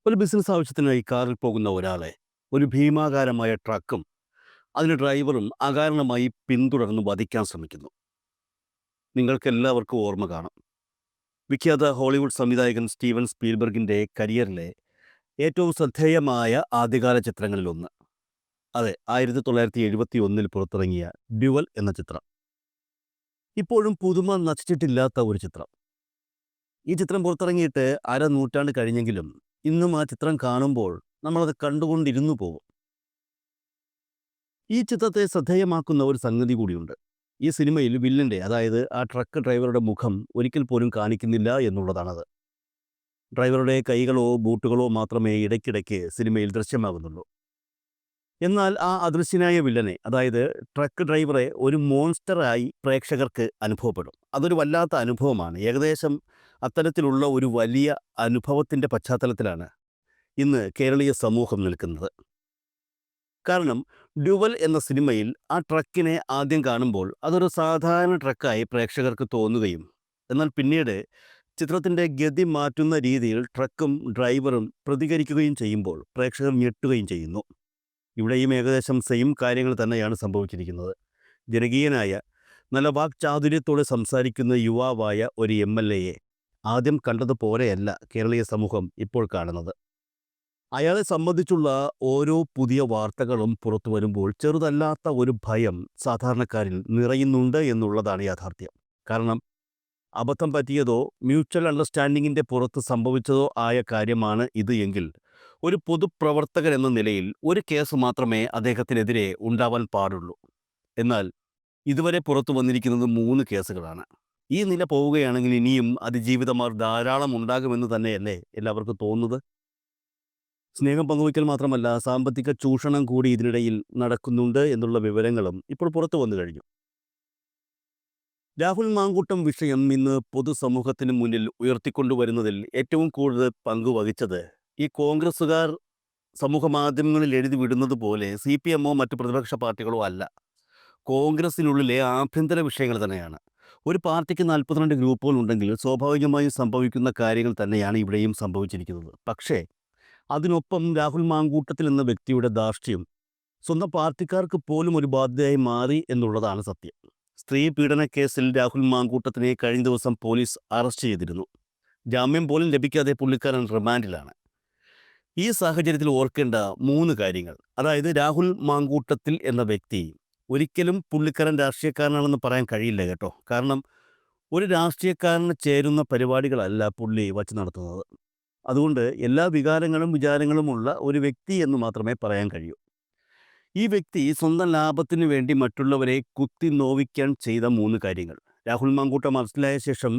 ഒരു ബിസിനസ് ആവശ്യത്തിനായി കാറിൽ പോകുന്ന ഒരാളെ ഒരു ഭീമാകാരമായ ട്രക്കും അതിന്റെ ഡ്രൈവറും അകാരണമായി പിന്തുടർന്ന് വധിക്കാൻ ശ്രമിക്കുന്നു. നിങ്ങൾക്കെല്ലാവർക്കും ഓർമ്മ കാണും. വിഖ്യാത ഹോളിവുഡ് സംവിധായകൻ സ്റ്റീവൻ സ്പീൽബർഗിന്റെ കരിയറിലെ ഏറ്റവും ശ്രദ്ധേയമായ ആദ്യകാല ചിത്രങ്ങളിലൊന്ന്. അതെ, 1971 പുറത്തിറങ്ങിയ ഡ്യുവൽ എന്ന ചിത്രം. ഇപ്പോഴും പുതുമ നശിച്ചിട്ടില്ലാത്ത ഒരു ചിത്രം. ഈ ചിത്രം പുറത്തിറങ്ങിയിട്ട് നൂറ്റാണ്ട് കഴിഞ്ഞെങ്കിലും ഇന്നും ആ ചിത്രം കാണുമ്പോൾ നമ്മളത് കണ്ടുകൊണ്ടിരുന്നു പോകും. ഈ ചിത്രത്തെ ശ്രദ്ധേയമാക്കുന്ന ഒരു സംഗതി കൂടിയുണ്ട്. ഈ സിനിമയിൽ വില്ലന്റെ, അതായത് ആ ട്രക്ക് ഡ്രൈവറുടെ മുഖം ഒരിക്കൽ പോലും കാണിക്കുന്നില്ല എന്നുള്ളതാണത്. ഡ്രൈവറുടെ കൈകളോ ബൂട്ടുകളോ മാത്രമേ ഇടയ്ക്കിടയ്ക്ക് സിനിമയിൽ ദൃശ്യമാകുന്നുള്ളൂ. എന്നാൽ ആ അദൃശ്യനായ വില്ലനെ, അതായത് ട്രക്ക് ഡ്രൈവറെ, ഒരു മോൺസ്റ്ററായി പ്രേക്ഷകർക്ക് അനുഭവപ്പെടും. അതൊരു വല്ലാത്ത അനുഭവമാണ്. ഏകദേശം അത്തരത്തിലുള്ള ഒരു വലിയ അനുഭവത്തിൻ്റെ പശ്ചാത്തലത്തിലാണ് ഇന്ന് കേരളീയ സമൂഹം നിൽക്കുന്നത്. കാരണം ഡ്യുവൽ എന്ന സിനിമയിൽ ആ ട്രക്കിനെ ആദ്യം കാണുമ്പോൾ അതൊരു സാധാരണ ട്രക്കായി പ്രേക്ഷകർക്ക് തോന്നുകയും, എന്നാൽ പിന്നീട് ചിത്രത്തിൻ്റെ ഗതി മാറ്റുന്ന രീതിയിൽ ട്രക്കും ഡ്രൈവറും പ്രതികരിക്കുകയും ചെയ്യുമ്പോൾ പ്രേക്ഷകർ ഞെട്ടുകയും ചെയ്യുന്നു. ഇവിടെയും ഏകദേശം സെയിം കാര്യങ്ങൾ തന്നെയാണ് സംഭവിച്ചിരിക്കുന്നത്. ജനകീയനായ, നല്ല വാക്ചാതുര്യത്തോടെ സംസാരിക്കുന്ന യുവാവായ ഒരു MLA-യെ ആദ്യം കണ്ടതുപോലെയല്ല കേരളീയ സമൂഹം ഇപ്പോൾ കാണുന്നത്. അയാളെ സംബന്ധിച്ചുള്ള ഓരോ പുതിയ വാർത്തകളും പുറത്തു വരുമ്പോൾ ചെറുതല്ലാത്ത ഒരു ഭയം സാധാരണക്കാരിൽ നിറയുന്നുണ്ട് എന്നുള്ളതാണ് യാഥാർത്ഥ്യം. കാരണം അബദ്ധം പറ്റിയതോ മ്യൂച്വൽ അണ്ടർസ്റ്റാൻഡിങ്ങിൻ്റെ പുറത്ത് സംഭവിച്ചതോ ആയ കാര്യമാണ് ഇത് എങ്കിൽ, ഒരു പൊതുപ്രവർത്തകൻ എന്ന നിലയിൽ ഒരു കേസ് മാത്രമേ അദ്ദേഹത്തിനെതിരെ ഉണ്ടാവാൻ പാടുള്ളൂ. എന്നാൽ ഇതുവരെ പുറത്തു വന്നിരിക്കുന്നത് 3 കേസുകളാണ്. ഈ നില പോവുകയാണെങ്കിൽ ഇനിയും അതിജീവിതമാർ ധാരാളം ഉണ്ടാകുമെന്ന് തന്നെയല്ലേ എല്ലാവർക്കും തോന്നുന്നത്? സ്നേഹം പങ്കുവയ്ക്കൽ മാത്രമല്ല, സാമ്പത്തിക ചൂഷണം കൂടി ഇതിനിടയിൽ നടക്കുന്നുണ്ട് എന്നുള്ള വിവരങ്ങളും ഇപ്പോൾ പുറത്തു വന്നു കഴിഞ്ഞു. രാഹുൽ മാങ്കൂട്ടം വിഷയം ഇന്ന് പൊതുസമൂഹത്തിന് മുന്നിൽ ഉയർത്തിക്കൊണ്ടുവരുന്നതിൽ ഏറ്റവും കൂടുതൽ പങ്കുവഹിച്ചത് ഈ കോൺഗ്രസ്സുകാർ സമൂഹ മാധ്യമങ്ങളിൽ എഴുതി വിടുന്നത് പോലെ CPM-ഓ മറ്റ് പ്രതിപക്ഷ പാർട്ടികളോ അല്ല. കോൺഗ്രസിനുള്ളിലെ ആഭ്യന്തര വിഷയങ്ങൾ തന്നെയാണ്. ഒരു പാർട്ടിക്ക് 42 ഗ്രൂപ്പുകൾ ഉണ്ടെങ്കിൽ സ്വാഭാവികമായും സംഭവിക്കുന്ന കാര്യങ്ങൾ തന്നെയാണ് ഇവിടെയും സംഭവിച്ചിരിക്കുന്നത്. പക്ഷേ അതിനൊപ്പം രാഹുൽ മാങ്കൂട്ടത്തിൽ എന്ന വ്യക്തിയുടെ ധാർഷ്ട്യം സ്വന്തം പാർട്ടിക്കാർക്ക് പോലും ഒരു ബാധ്യതയായി മാറി എന്നുള്ളതാണ് സത്യം. സ്ത്രീ പീഡന കേസിൽ രാഹുൽ മാങ്കൂട്ടത്തിനെ കഴിഞ്ഞ ദിവസം പോലീസ് അറസ്റ്റ് ചെയ്തിരുന്നു. ജാമ്യം പോലും ലഭിക്കാതെ പുള്ളിക്കാരൻ റിമാൻഡിലാണ്. ഈ സാഹചര്യത്തിൽ ഓർക്കേണ്ട 3 കാര്യങ്ങൾ. അതായത് രാഹുൽ മാങ്കൂട്ടത്തിൽ എന്ന വ്യക്തി ഒരിക്കലും പുള്ളിക്കാരൻ രാഷ്ട്രീയക്കാരനാണെന്ന് പറയാൻ കഴിയില്ല കേട്ടോ. കാരണം ഒരു രാഷ്ട്രീയക്കാരന് ചേരുന്ന പരിപാടികളല്ല പുള്ളി വച്ച് നടത്തുന്നത്. അതുകൊണ്ട് എല്ലാ വികാരങ്ങളും വിചാരങ്ങളുമുള്ള ഒരു വ്യക്തി എന്ന് മാത്രമേ പറയാൻ കഴിയൂ. ഈ വ്യക്തി സ്വന്തം ലാഭത്തിനു വേണ്ടി മറ്റുള്ളവരെ കുത്തി നോവിക്കാൻ ചെയ്ത 3 കാര്യങ്ങൾ. രാഹുൽ മാങ്കൂട്ടം അറസ്റ്റിലായ ശേഷം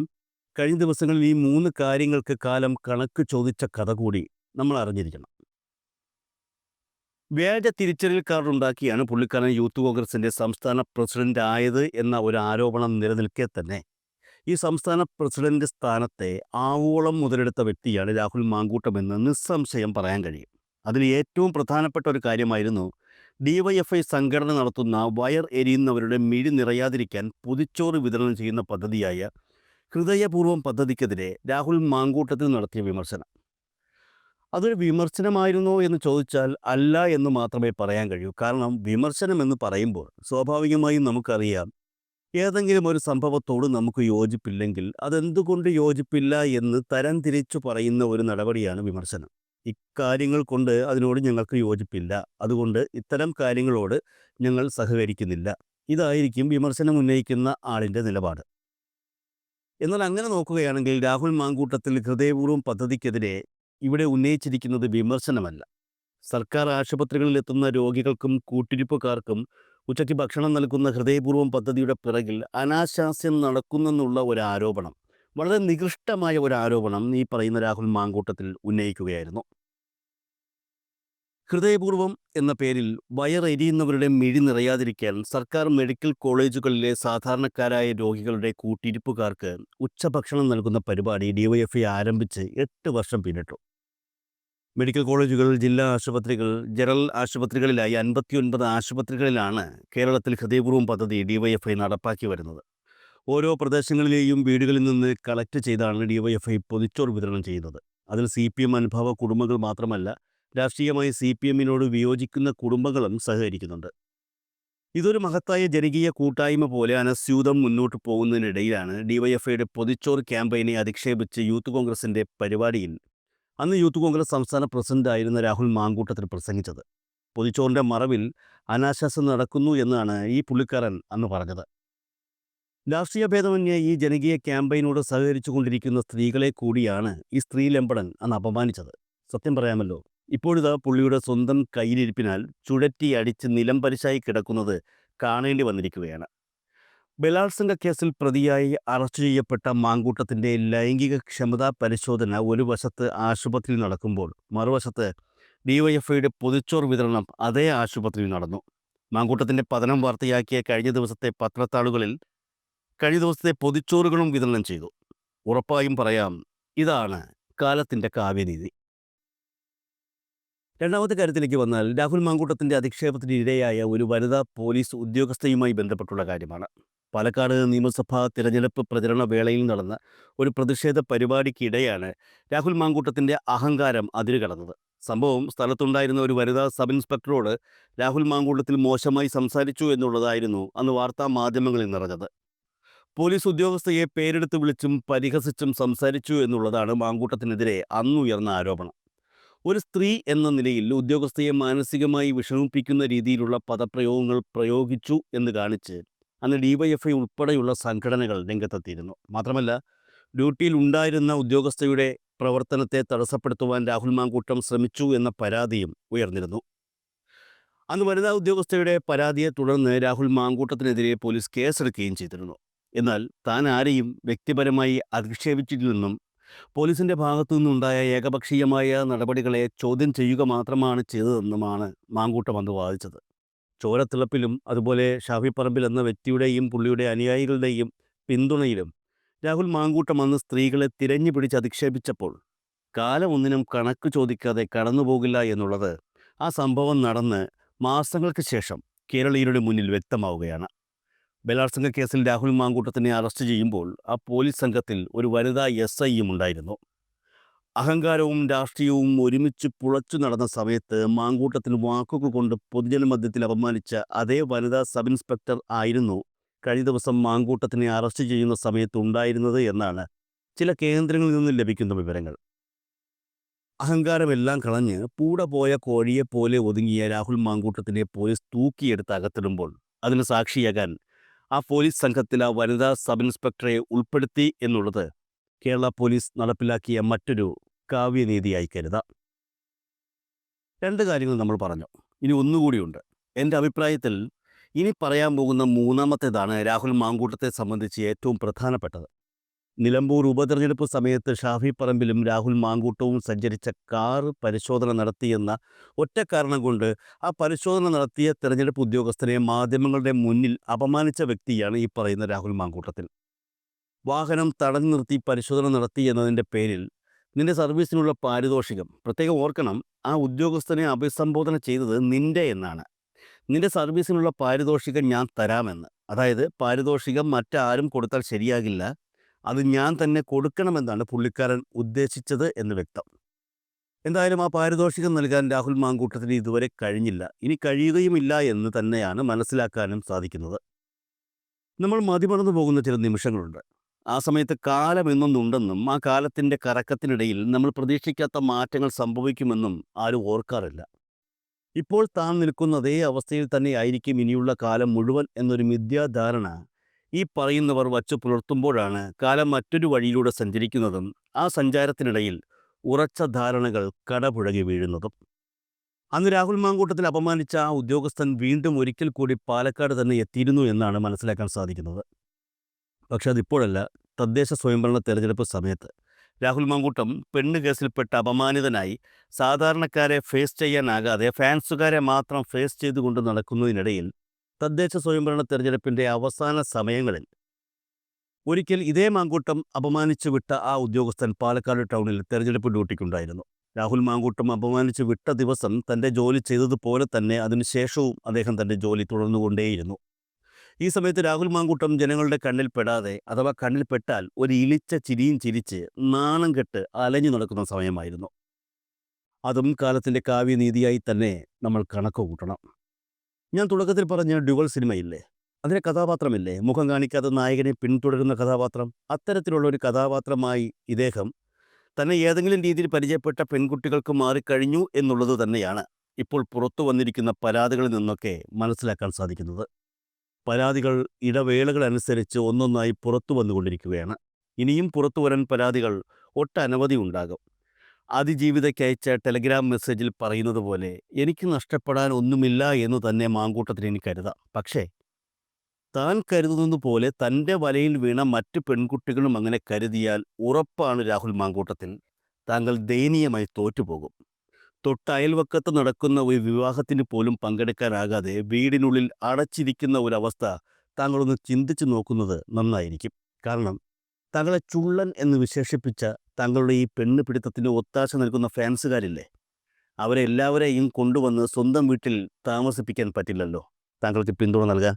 കഴിഞ്ഞ ദിവസങ്ങളിൽ ഈ 3 കാര്യങ്ങൾക്ക് കാലം കണക്ക് ചോദിച്ച കഥ കൂടി നമ്മൾ അറിഞ്ഞിരിക്കണം. വ്യാജ തിരിച്ചറിയൽ കാർഡ് ഉണ്ടാക്കിയാണ് പുള്ളിക്കാരൻ യൂത്ത് കോൺഗ്രസിൻ്റെ സംസ്ഥാന പ്രസിഡന്റ് ആയത് എന്ന ഒരു ആരോപണം നിലനിൽക്കെ തന്നെ ഈ സംസ്ഥാന പ്രസിഡന്റ് സ്ഥാനത്തെ ആവോളം മുതലെടുത്ത വ്യക്തിയാണ് രാഹുൽ മാങ്കൂട്ടമെന്ന് നിസ്സംശയം പറയാൻ കഴിയും. അതിൽ ഏറ്റവും പ്രധാനപ്പെട്ട ഒരു കാര്യമായിരുന്നു DYFI സംഘടന നടത്തുന്ന വയർ എരിയുന്നവരുടെ മിഴി നിറയാതിരിക്കാൻ പൊതിച്ചോറ് വിതരണം ചെയ്യുന്ന പദ്ധതിയായ ഹൃദയപൂർവ്വം പദ്ധതിക്കെതിരെ രാഹുൽ മാങ്കൂട്ടത്തിൽ നടത്തിയ വിമർശനം. അതൊരു വിമർശനമായിരുന്നോ എന്ന് ചോദിച്ചാൽ അല്ല എന്ന് മാത്രമേ പറയാൻ കഴിയൂ. കാരണം വിമർശനം എന്ന് പറയുമ്പോൾ സ്വാഭാവികമായും നമുക്കറിയാം, ഏതെങ്കിലും ഒരു സംഭവത്തോട് നമുക്ക് യോജിപ്പില്ലെങ്കിൽ അതെന്തുകൊണ്ട് യോജിപ്പില്ല എന്ന് തരംതിരിച്ചു പറയുന്ന ഒരു നടപടിയാണ് വിമർശനം. ഇക്കാര്യങ്ങൾ കൊണ്ട് അതിനോട് ഞങ്ങൾക്ക് യോജിപ്പില്ല, അതുകൊണ്ട് ഇത്തരം കാര്യങ്ങളോട് ഞങ്ങൾ സഹകരിക്കുന്നില്ല. ഇതായിരിക്കും വിമർശനം ഉന്നയിക്കുന്ന ആളിൻ്റെ നിലപാട്. എന്നാൽ അങ്ങനെ നോക്കുകയാണെങ്കിൽ രാഹുൽ മാങ്കൂട്ടത്തിൽ ഹൃദയപൂർവ്വം പദ്ധതിക്കെതിരെ ഇവിടെ ഉന്നയിച്ചിരിക്കുന്നത് വിമർശനമല്ല. സർക്കാർ ആശുപത്രികളിൽ എത്തുന്ന രോഗികൾക്കും കൂട്ടിരിപ്പുകാർക്കും ഉച്ചയ്ക്ക് ഭക്ഷണം നൽകുന്ന ഹൃദയപൂർവ്വം പദ്ധതിയുടെ പിറകിൽ അനാശാസ്യം നടക്കുന്നെന്നുള്ള ഒരു ആരോപണം, വളരെ നികൃഷ്ടമായ ഒരു ആരോപണം ഈ പറയുന്ന രാഹുൽ മാങ്കൂട്ടത്തിൽ ഉന്നയിക്കുകയായിരുന്നു. ഹൃദയപൂർവ്വം എന്ന പേരിൽ വയറെരിയുന്നവരുടെ മിഴി നിറയാതിരിക്കാൻ സർക്കാർ മെഡിക്കൽ കോളേജുകളിലെ സാധാരണക്കാരായ രോഗികളുടെ കൂട്ടിരിപ്പുകാർക്ക് ഉച്ചഭക്ഷണം നൽകുന്ന പരിപാടി DYFI ആരംഭിച്ച് 8 വർഷം പിന്നിട്ടു. മെഡിക്കൽ കോളേജുകൾ, ജില്ലാ ആശുപത്രികൾ, ജനറൽ ആശുപത്രികളിലായി 59 ആശുപത്രികളിലാണ് കേരളത്തിൽ ഹൃദയപൂർവ്വം പദ്ധതി DYFI നടപ്പാക്കി വരുന്നത്. ഓരോ പ്രദേശങ്ങളിലെയും വീടുകളിൽ നിന്ന് കളക്ട് ചെയ്താണ് DYFI പൊതിച്ചോറ് വിതരണം ചെയ്യുന്നത്. അതിൽ CPM അനുഭാവ കുടുംബങ്ങൾ മാത്രമല്ല, രാഷ്ട്രീയമായി CPMനോട് വിയോജിക്കുന്ന കുടുംബങ്ങളും സഹകരിക്കുന്നുണ്ട്. ഇതൊരു മഹത്തായ ജനകീയ കൂട്ടായ്മ പോലെ അനസ്യൂതം മുന്നോട്ട് പോകുന്നതിനിടയിലാണ് ഡിവൈഎഫ്ഐയുടെ പൊതിച്ചോർ ക്യാമ്പയിനെ അധിക്ഷേപിച്ച് യൂത്ത് കോൺഗ്രസിന്റെ പരിപാടിയിൽ അന്ന് യൂത്ത് കോൺഗ്രസ് സംസ്ഥാന പ്രസിഡന്റായിരുന്ന രാഹുൽ മാങ്കൂട്ടത്തിൽ പ്രസംഗിച്ചത്. പൊതിച്ചോറിന്റെ മറവിൽ അനാശാസ്യം നടക്കുന്നു എന്നാണ് ഈ പുള്ളിക്കാരൻ അന്ന് പറഞ്ഞത്. രാഷ്ട്രീയ ഭേദമന്യേ ഈ ജനകീയ ക്യാമ്പയിനോട് സഹകരിച്ചുകൊണ്ടിരിക്കുന്ന സ്ത്രീകളെ കൂടിയാണ് ഈ സ്ത്രീലമ്പടൻ അന്ന് അപമാനിച്ചത്. സത്യം പറയാമല്ലോ, ഇപ്പോഴിതാ പുള്ളിയുടെ സ്വന്തം കയ്യിലിരിപ്പിനാൽ ചുഴറ്റി അടിച്ച് നിലംപരിശായി കിടക്കുന്നത് കാണേണ്ടി വന്നിരിക്കുകയാണ്. ബലാത്സംഗ കേസിൽ പ്രതിയായി അറസ്റ്റ് ചെയ്യപ്പെട്ട മാങ്കൂട്ടത്തിന്റെ ലൈംഗിക ക്ഷമതാ പരിശോധന ഒരു വശത്ത് ആശുപത്രിയിൽ നടക്കുമ്പോൾ മറുവശത്ത് ഡിവൈഎഫ്ഐയുടെ പൊതിച്ചോർ വിതരണം അതേ ആശുപത്രിയിൽ നടന്നു. മാങ്കൂട്ടത്തിന്റെ പതനം വാർത്തയാക്കിയ കഴിഞ്ഞ ദിവസത്തെ പത്രത്താളുകളിൽ കഴിഞ്ഞ ദിവസത്തെ പൊതിച്ചോറുകളും വിതരണം ചെയ്തു. ഉറപ്പായും പറയാം, ഇതാണ് കാലത്തിന്റെ കാവ്യനീതി. രണ്ടാമത്തെ കാര്യത്തിലേക്ക് വന്നാൽ, രാഹുൽ മാങ്കൂട്ടത്തിന്റെ അധിക്ഷേപത്തിന് ഇരയായ ഒരു വനിതാ പോലീസ് ഉദ്യോഗസ്ഥയുമായി ബന്ധപ്പെട്ടുള്ള കാര്യമാണ്. പാലക്കാട് നിയമസഭാ തിരഞ്ഞെടുപ്പ് പ്രചരണ വേളയിൽ നടന്ന ഒരു പ്രതിഷേധ പരിപാടിക്കിടെയാണ് രാഹുൽ മാങ്കൂട്ടത്തിന്റെ അഹങ്കാരം അതിരുകടന്നത്. സംഭവം സ്ഥലത്തുണ്ടായിരുന്ന ഒരു വനിതാ സബ് ഇൻസ്പെക്ടറോട് രാഹുൽ മാങ്കൂട്ടത്തിൽ മോശമായി സംസാരിച്ചു എന്നുള്ളതായിരുന്നു അന്ന് വാർത്താ മാധ്യമങ്ങളിൽ നിറഞ്ഞത്. പോലീസ് ഉദ്യോഗസ്ഥയെ പേരെടുത്ത് വിളിച്ചും പരിഹസിച്ചും സംസാരിച്ചു എന്നുള്ളതാണ് മാങ്കൂട്ടത്തിനെതിരെ അന്നുയർന്ന ആരോപണം. ഒരു സ്ത്രീ എന്ന നിലയിൽ ഉദ്യോഗസ്ഥയെ മാനസികമായി വിഷമിപ്പിക്കുന്ന രീതിയിലുള്ള പദപ്രയോഗങ്ങൾ പ്രയോഗിച്ചു എന്ന് കാണിച്ച് അന്ന് ഡിവൈഎഫ്ഐ ഉൾപ്പെടെയുള്ള സംഘടനകൾ രംഗത്തെത്തിയിരുന്നു. മാത്രമല്ല, ഡ്യൂട്ടിയിൽ ഉണ്ടായിരുന്ന ഉദ്യോഗസ്ഥയുടെ പ്രവർത്തനത്തെ തടസ്സപ്പെടുത്തുവാൻ രാഹുൽ മാങ്കൂട്ടം ശ്രമിച്ചു എന്ന പരാതിയും ഉയർന്നിരുന്നു. അന്ന് വനിതാ ഉദ്യോഗസ്ഥയുടെ പരാതിയെ തുടർന്ന് രാഹുൽ മാങ്കൂട്ടത്തിനെതിരെ പോലീസ് കേസെടുക്കുകയും ചെയ്തിരുന്നു. എന്നാൽ താൻ ആരെയും വ്യക്തിപരമായി അധിക്ഷേപിച്ചിട്ടില്ലെന്നും പോലീസിന്റെ ഭാഗത്തു നിന്നുണ്ടായ ഏകപക്ഷീയമായ നടപടികളെ ചോദ്യം ചെയ്യുക മാത്രമാണ് ചെയ്തതെന്നുമാണ് മാങ്കൂട്ടം അന്ന് വാദിച്ചത്. ചോരത്തിളപ്പിലും അതുപോലെ ഷാഫി പറമ്പിൽ എന്ന വ്യക്തിയുടെയും പുള്ളിയുടെ അനുയായികളുടെയും പിന്തുണയിലും രാഹുൽ മാങ്കൂട്ടം അന്ന് സ്ത്രീകളെ തിരഞ്ഞു പിടിച്ച് അധിക്ഷേപിച്ചപ്പോൾ കാലം ഒന്നിനും കണക്ക് ചോദിക്കാതെ കടന്നുപോകില്ല എന്നുള്ളത് ആ സംഭവം നടന്ന് മാസങ്ങൾക്ക് ശേഷം കേരളീയരുടെ മുന്നിൽ വ്യക്തമാവുകയാണ്. ബലാത്സംഗ കേസിൽ രാഹുൽ മാങ്കൂട്ടത്തിനെ അറസ്റ്റ് ചെയ്യുമ്പോൾ ആ പോലീസ് സംഘത്തിൽ ഒരു വനിതാ SIയും ഉണ്ടായിരുന്നു. അഹങ്കാരവും രാഷ്ട്രീയവും ഒരുമിച്ച് പുളച്ചു നടന്ന സമയത്ത് മാങ്കൂട്ടത്തിന് വാക്കുകൾ കൊണ്ട് പൊതുജനമധ്യത്തിൽ അപമാനിച്ച അതേ വനിതാ സബ് ഇൻസ്പെക്ടർ ആയിരുന്നു കഴിഞ്ഞ ദിവസം മാങ്കൂട്ടത്തിനെ അറസ്റ്റ് ചെയ്യുന്ന സമയത്ത് ഉണ്ടായിരുന്നത് എന്നാണ് ചില കേന്ദ്രങ്ങളിൽ നിന്ന് ലഭിക്കുന്ന വിവരങ്ങൾ. അഹങ്കാരമെല്ലാം കളഞ്ഞ് പൂട പോയ കോഴിയെപ്പോലെ ഒതുങ്ങിയ രാഹുൽ മാങ്കൂട്ടത്തിനെ പോലീസ് തൂക്കിയെടുത്ത് അകത്തിടുമ്പോൾ അതിന് സാക്ഷിയാകാൻ ആ പോലീസ് സംഘത്തിൽ ആ വനിതാ സബ് ഇൻസ്പെക്ടറെ ഉൾപ്പെടുത്തി എന്നുള്ളത് കേരള പോലീസ് നടപ്പിലാക്കിയ മറ്റൊരു കാവ്യനീതിയായി കരുതാം. രണ്ട് കാര്യങ്ങൾ നമ്മൾ പറഞ്ഞു, ഇനി ഒന്നുകൂടിയുണ്ട്. എൻ്റെ അഭിപ്രായത്തിൽ ഇനി പറയാൻ പോകുന്ന മൂന്നാമത്തേതാണ് രാഹുൽ മാങ്കൂട്ടത്തെ സംബന്ധിച്ച് ഏറ്റവും പ്രധാനപ്പെട്ടത്. നിലമ്പൂർ ഉപതെരഞ്ഞെടുപ്പ് സമയത്ത് ഷാഫി പറമ്പിലും രാഹുൽ മാങ്കൂട്ടവും സഞ്ചരിച്ച കാർ പരിശോധന നടത്തിയെന്ന ഒറ്റ കാരണം കൊണ്ട് ആ പരിശോധന നടത്തിയ തെരഞ്ഞെടുപ്പ് ഉദ്യോഗസ്ഥനെ മാധ്യമങ്ങളുടെ മുന്നിൽ അപമാനിച്ച വ്യക്തിയാണ് ഈ പറയുന്ന രാഹുൽ മാങ്കൂട്ടത്തിൽ. വാഹനം തടഞ്ഞു നിർത്തി പരിശോധന നടത്തി എന്നതിൻ്റെ പേരിൽ നിന്റെ സർവീസിനുള്ള പാരിതോഷികം, പ്രത്യേകം ഓർക്കണം, ആ ഉദ്യോഗസ്ഥനെ അഭിസംബോധന ചെയ്തത് നിന്റെ എന്നാണ്. നിന്റെ സർവീസിനുള്ള പാരിതോഷികം ഞാൻ തരാമെന്ന്. അതായത് പാരിതോഷികം മറ്റാരും കൊടുത്താൽ ശരിയാകില്ല, അത് ഞാൻ തന്നെ കൊടുക്കണമെന്നാണ് പുള്ളിക്കാരൻ ഉദ്ദേശിച്ചത് എന്ന് വ്യക്തം. എന്തായാലും ആ പാരിതോഷികം നൽകാൻ രാഹുൽ മാങ്കൂട്ടത്തിന് ഇതുവരെ കഴിഞ്ഞില്ല, ഇനി കഴിയുകയുമില്ല എന്ന് തന്നെയാണ് മനസ്സിലാക്കാനും സാധിക്കുന്നത്. നമ്മൾ മതിമറന്നു പോകുന്ന ചില നിമിഷങ്ങളുണ്ട്. ആ സമയത്ത് കാലം എന്നൊന്നുണ്ടെന്നും ആ കാലത്തിൻ്റെ കറക്കത്തിനിടയിൽ നമ്മൾ പ്രതീക്ഷിക്കാത്ത മാറ്റങ്ങൾ സംഭവിക്കുമെന്നും ആരും ഓർക്കാറില്ല. ഇപ്പോൾ താൻ നിൽക്കുന്ന അതേ അവസ്ഥയിൽ തന്നെ ആയിരിക്കും ഇനിയുള്ള കാലം മുഴുവൻ എന്നൊരു മിഥ്യാധാരണ ഈ പറയുന്നവർ വച്ചു പുലർത്തുമ്പോഴാണ് കാലം മറ്റൊരു വഴിയിലൂടെ സഞ്ചരിക്കുന്നതും ആ സഞ്ചാരത്തിനിടയിൽ ഉറച്ച ധാരണകൾ കടപുഴകി വീഴുന്നതും. അന്ന് രാഹുൽ മാങ്കൂട്ടത്തിൽ അപമാനിച്ച ആ ഉദ്യോഗസ്ഥൻ വീണ്ടും ഒരിക്കൽ കൂടി പാലക്കാട് തന്നെ എത്തിയിരുന്നു എന്നാണ് മനസ്സിലാക്കാൻ സാധിക്കുന്നത്. പക്ഷെ അതിപ്പോഴല്ല, തദ്ദേശ സ്വയംഭരണ തെരഞ്ഞെടുപ്പ് സമയത്ത് രാഹുൽ മാങ്കൂട്ടം പെണ്ണ് കേസിൽപ്പെട്ട് അപമാനിതനായി സാധാരണക്കാരെ ഫേസ് ചെയ്യാനാകാതെ ഫാൻസുകാരെ മാത്രം ഫേസ് ചെയ്തുകൊണ്ട് നടക്കുന്നതിനിടയിൽ തദ്ദേശ സ്വയംഭരണ തെരഞ്ഞെടുപ്പിൻ്റെ അവസാന സമയങ്ങളിൽ ഒരിക്കൽ ഇതേ മാങ്കൂട്ടം അപമാനിച്ചു വിട്ട ആ ഉദ്യോഗസ്ഥൻ പാലക്കാട് ടൗണിൽ തെരഞ്ഞെടുപ്പ് ഡ്യൂട്ടിക്കുണ്ടായിരുന്നു. രാഹുൽ മാങ്കൂട്ടം അപമാനിച്ചു വിട്ട ദിവസം തൻ്റെ ജോലി ചെയ്തതുപോലെ തന്നെ അതിനുശേഷവും അദ്ദേഹം തൻ്റെ ജോലി തുടർന്നുകൊണ്ടേയിരുന്നു. ഈ സമയത്ത് രാഹുൽ മാങ്കൂട്ടം ജനങ്ങളുടെ കണ്ണിൽ പെടാതെ അഥവാ കണ്ണിൽ പെട്ടാൽ ഒരു ഇളിച്ച ചിരിയും ചിരിച്ച് നാണം കെട്ട് അലഞ്ഞു നടക്കുന്ന സമയമായിരുന്നു. അതും കാലത്തിൻ്റെ കാവ്യനീതിയായി തന്നെ നമ്മൾ കണക്ക് കൂട്ടണം. ഞാൻ തുടക്കത്തിൽ പറഞ്ഞ ഡ്യുവൽ സിനിമയില്ലേ, അതിലെ കഥാപാത്രമില്ലേ, മുഖം കാണിക്കാതെ നായകനെ പിന്തുടരുന്ന കഥാപാത്രം, അത്തരത്തിലുള്ള ഒരു കഥാപാത്രമായി ഇദ്ദേഹം തന്നെ ഏതെങ്കിലും രീതിയിൽ പരിചയപ്പെട്ട പെൺകുട്ടികൾക്ക് മാറിക്കഴിഞ്ഞു എന്നുള്ളത് തന്നെയാണ് ഇപ്പോൾ പുറത്തു വന്നിരിക്കുന്ന പരാതികളിൽ നിന്നൊക്കെ മനസ്സിലാക്കാൻ സാധിക്കുന്നത്. പരാതികൾ ഇടവേളകളനുസരിച്ച് ഒന്നൊന്നായി പുറത്തു വന്നുകൊണ്ടിരിക്കുകയാണ്. ഇനിയും പുറത്തു വരാൻ പരാതികൾ ഒട്ടനവധി ഉണ്ടാകും. അതിജീവിതയ്ക്ക് അയച്ച ടെലഗ്രാം മെസ്സേജിൽ പറയുന്നത് പോലെ എനിക്ക് നഷ്ടപ്പെടാൻ ഒന്നുമില്ല എന്ന് തന്നെ മാങ്കൂട്ടത്തിന് ഇനി കരുതാം. പക്ഷേ താൻ കരുതുന്നത് പോലെ തൻ്റെ വലയിൽ വീണ മറ്റ് പെൺകുട്ടികളും അങ്ങനെ കരുതിയാൽ ഉറപ്പാണ് രാഹുൽ മാങ്കൂട്ടത്തിൽ, താങ്കൾ ദയനീയമായി തോറ്റുപോകും. തൊട്ടയൽവക്കത്ത് നടക്കുന്ന ഒരു വിവാഹത്തിന് പോലും പങ്കെടുക്കാനാകാതെ വീടിനുള്ളിൽ അടച്ചിരിക്കുന്ന ഒരവസ്ഥ താങ്കളൊന്ന് ചിന്തിച്ചു നോക്കുന്നത് നന്നായിരിക്കും. കാരണം താങ്കളെ ചുള്ളൻ എന്ന് വിശേഷിപ്പിച്ച താങ്കളുടെ ഈ പെണ്ണ് പിടുത്തത്തിന് ഒത്താശ നൽകുന്ന ഫാൻസുകാരില്ലേ, അവരെ എല്ലാവരെയും കൊണ്ടുവന്ന് സ്വന്തം വീട്ടിൽ താമസിപ്പിക്കാൻ പറ്റില്ലല്ലോ താങ്കൾക്ക് പിന്തുണ നൽകാൻ.